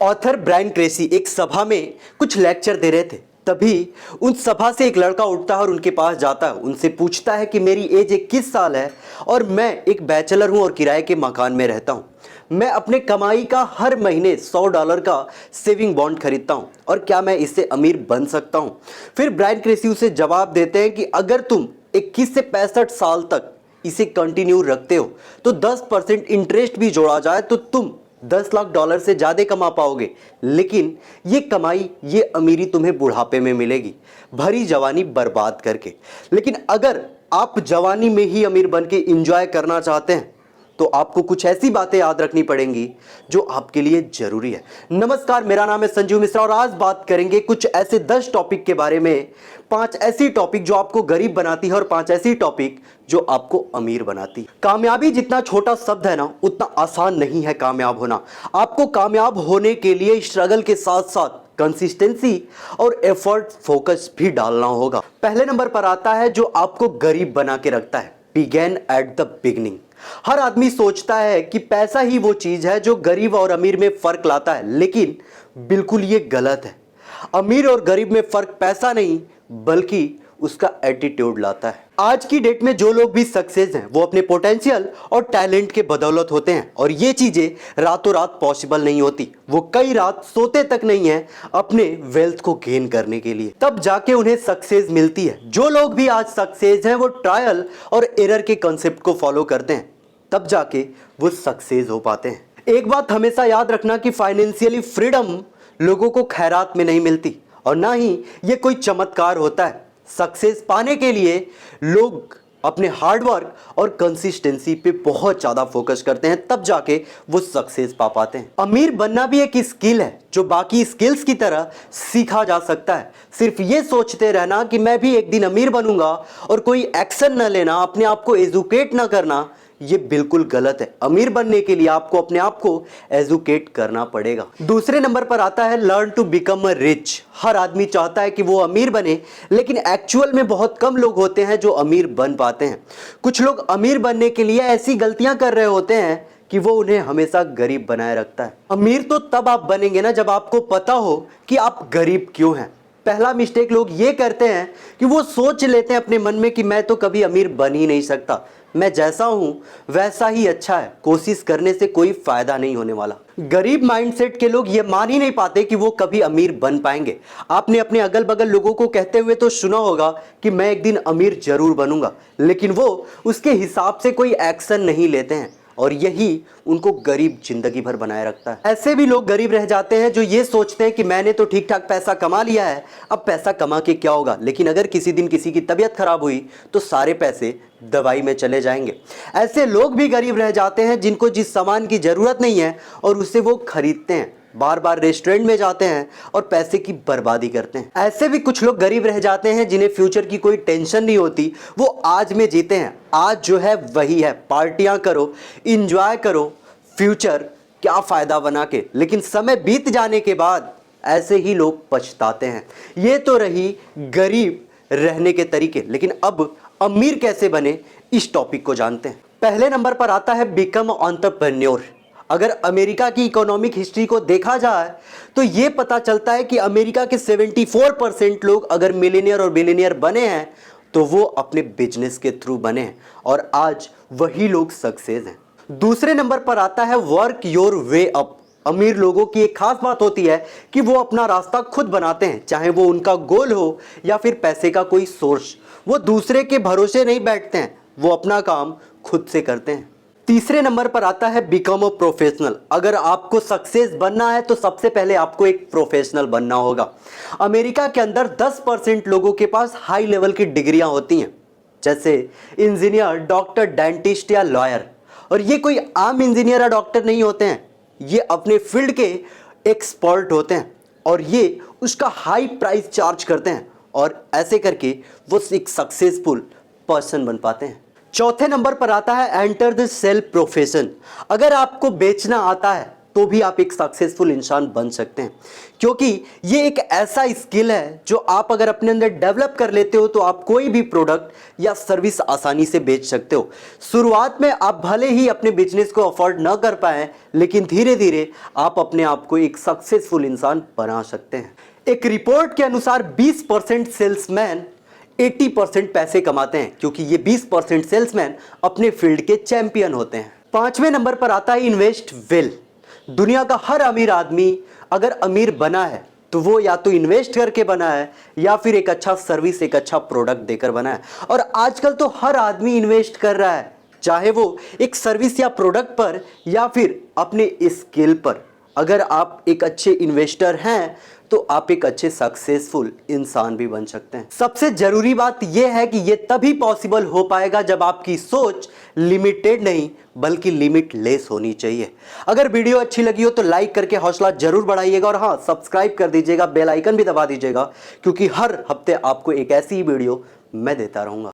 Author Brian Tracy एक सभा में कुछ लेक्चर दे रहे थे। तभी उन सभा से एक लड़का उठता है और उनके पास जाता है, उनसे पूछता है कि मेरी एज 21 साल है और मैं एक बैचलर हूं और किराए के मकान में रहता हूं। मैं अपने कमाई का हर महीने $100 का सेविंग बॉन्ड खरीदता हूं और क्या मैं इससे अमीर बन सकता हूं? फिर ब्रायन ट्रेसी उसे जवाब देते हैं कि अगर तुम 21 से 65 साल तक इसे कंटिन्यू रखते हो तो 10% इंटरेस्ट भी जोड़ा जाए तो तुम $10 लाख से ज्यादा कमा पाओगे। लेकिन ये कमाई, ये अमीरी तुम्हें बुढ़ापे में मिलेगी, भरी जवानी बर्बाद करके। लेकिन अगर आप जवानी में ही अमीर बन के इंजॉय करना चाहते हैं तो आपको कुछ ऐसी बातें याद रखनी पड़ेंगी जो आपके लिए जरूरी है। नमस्कार, मेरा नाम है संजीव मिश्रा और आज बात करेंगे कुछ ऐसे 10 टॉपिक के बारे में। 5 ऐसी टॉपिक जो आपको गरीब बनाती है और 5 ऐसी टॉपिक जो आपको अमीर बनाती है। कामयाबी जितना छोटा शब्द है ना, उतना आसान नहीं है कामयाब होना। आपको कामयाब होने के लिए स्ट्रगल के साथ साथ कंसिस्टेंसी और एफर्ट, फोकस भी डालना होगा। पहले नंबर पर आता है जो आपको गरीब बना के रखता है, बिगेन एट द बिगनिंग। हर आदमी सोचता है कि पैसा ही वो चीज है जो गरीब और अमीर में फर्क लाता है, लेकिन बिल्कुल ये गलत है। अमीर और गरीब में फर्क पैसा नहीं बल्कि उसका एटीट्यूड लाता है। आज की डेट में जो लोग भी सक्सेस हैं वो अपने पोटेंशियल और टैलेंट के बदौलत होते हैं और ये चीजें रातों रात पॉसिबल नहीं होती। वो कई रात सोते तक नहीं है अपने वेल्थ को गेन करने के लिए, तब जाके उन्हें सक्सेस मिलती है। जो लोग भी आज सक्सेस हैं वो ट्रायल और एरर के कंसेप्ट को फॉलो करते हैं, तब जाके वो सक्सेस हो पाते हैं। एक बात हमेशा याद रखना कि फाइनेंशियली फ्रीडम लोगों को खैरात में नहीं मिलती और ना ही ये कोई चमत्कार होता है। सक्सेस पाने के लिए लोग अपने हार्डवर्क और कंसिस्टेंसी पे बहुत ज्यादा फोकस करते हैं, तब जाके वो सक्सेस पा पाते हैं। अमीर बनना भी एक स्किल है जो बाकी स्किल्स की तरह सीखा जा सकता है। सिर्फ ये सोचते रहना कि मैं भी एक दिन अमीर बनूंगा और कोई एक्शन न लेना, अपने आप को एजुकेट ना करना, ये बिल्कुल गलत है। अमीर बनने के लिए आपको अपने आप को एजुकेट करना पड़ेगा। दूसरे नंबर पर आता है learn to become a rich. हर आदमी चाहता है कि वो अमीर बने, लेकिन एक्चुअल में बहुत कम लोग होते हैं जो अमीर बन पाते हैं। कुछ लोग अमीर बनने के लिए ऐसी गलतियां कर रहे होते हैं कि वो उन्हें हमेशा गरीब बनाए रखता है। अमीर तो तब आप बनेंगे ना जब आपको पता हो कि आप गरीब क्यों हैं। पहला मिस्टेक लोग ये करते हैं कि वो सोच लेते हैं अपने मन में कि मैं तो कभी अमीर बन ही नहीं सकता, मैं जैसा हूं वैसा ही अच्छा है, कोशिश करने से कोई फायदा नहीं होने वाला। गरीब माइंडसेट के लोग ये मान ही नहीं पाते कि वो कभी अमीर बन पाएंगे। आपने अपने अगल बगल लोगों को कहते हुए तो सुना होगा कि मैं एक दिन अमीर जरूर बनूंगा, लेकिन वो उसके हिसाब से कोई एक्शन नहीं लेते हैं और यही उनको गरीब जिंदगी भर बनाए रखता है। ऐसे भी लोग गरीब रह जाते हैं जो ये सोचते हैं कि मैंने तो ठीक ठाक पैसा कमा लिया है, अब पैसा कमा के क्या होगा। लेकिन अगर किसी दिन किसी की तबीयत खराब हुई तो सारे पैसे दवाई में चले जाएंगे। ऐसे लोग भी गरीब रह जाते हैं जिनको जिस सामान की जरूरत नहीं है और उसे वो खरीदते हैं, बार बार रेस्टोरेंट में जाते हैं और पैसे की बर्बादी करते हैं। ऐसे भी कुछ लोग गरीब रह जाते हैं जिन्हें फ्यूचर की कोई टेंशन नहीं होती, वो आज में जीते हैं। आज जो है वही है, पार्टियां करो, इंजॉय करो, फ्यूचर क्या फायदा बना के। लेकिन समय बीत जाने के बाद ऐसे ही लोग पछताते हैं। ये तो रही गरीब रहने के तरीके, लेकिन अब अमीर कैसे बने इस टॉपिक को जानते हैं। पहले नंबर पर आता है बिकम एंटरप्रेन्योर। अगर अमेरिका की इकोनॉमिक हिस्ट्री को देखा जाए तो यह पता चलता है कि अमेरिका के 74% लोग अगर मिलियनियर और बिलियनियर बने हैं तो वो अपने बिजनेस के थ्रू बने हैं और आज वही लोग सक्सेस हैं। दूसरे नंबर पर आता है वर्क योर वे अप। अमीर लोगों की एक खास बात होती है कि वो अपना रास्ता खुद बनाते हैं, चाहे वो उनका गोल हो या फिर पैसे का कोई सोर्स। वो दूसरे के भरोसे नहीं बैठते हैं, वो अपना काम खुद से करते हैं। तीसरे नंबर पर आता है बिकम अ प्रोफेशनल। अगर आपको सक्सेस बनना है तो सबसे पहले आपको एक प्रोफेशनल बनना होगा। अमेरिका के अंदर 10% लोगों के पास हाई लेवल की डिग्रियां होती हैं, जैसे इंजीनियर, डॉक्टर, डेंटिस्ट या लॉयर। और ये कोई आम इंजीनियर या डॉक्टर नहीं होते हैं, ये अपने फील्ड के एक्सपर्ट होते हैं और ये उसका हाई प्राइस चार्ज करते हैं और ऐसे करके वो एक सक्सेसफुल पर्सन बन पाते हैं। चौथे नंबर पर आता है एंटर द सेल प्रोफेशन। अगर आपको बेचना आता है तो भी आप एक सक्सेसफुल इंसान बन सकते हैं, क्योंकि ये एक ऐसा स्किल है जो आप अगर अपने अंदर डेवलप कर लेते हो तो आप कोई भी प्रोडक्ट या सर्विस आसानी से बेच सकते हो। शुरुआत में आप भले ही अपने बिजनेस को अफोर्ड ना कर पाए, लेकिन धीरे धीरे आप अपने आप को एक सक्सेसफुल इंसान बना सकते हैं। एक रिपोर्ट के अनुसार 20% सेल्समैन 80% पैसे कमाते हैं, क्योंकि ये 20% सेल्समैन अपने फील्ड के चैंपियन होते हैं। 5वें नंबर पर आता है इन्वेस्ट वेल। दुनिया का हर अमीर आदमी अगर अमीर बना है तो वो या तो इन्वेस्ट करके बना है या फिर एक अच्छा सर्विस, एक अच्छा प्रोडक्ट देकर बना है। और आजकल तो हर आदमी इन्वेस्ट कर रहा है, चाहे वो एक सर्विस या प्रोडक्ट पर या फिर अपने स्किल पर। अगर आप एक अच्छे इन्वेस्टर हैं तो आप एक अच्छे सक्सेसफुल इंसान भी बन सकते हैं। सबसे जरूरी बात यह है कि यह तभी पॉसिबल हो पाएगा जब आपकी सोच लिमिटेड नहीं बल्कि लिमिटलेस होनी चाहिए। अगर वीडियो अच्छी लगी हो तो लाइक करके हौसला जरूर बढ़ाइएगा, और हाँ, सब्सक्राइब कर दीजिएगा, बेल आइकन भी दबा दीजिएगा, क्योंकि हर हफ्ते आपको एक ऐसी ही वीडियो मैं देता रहूंगा।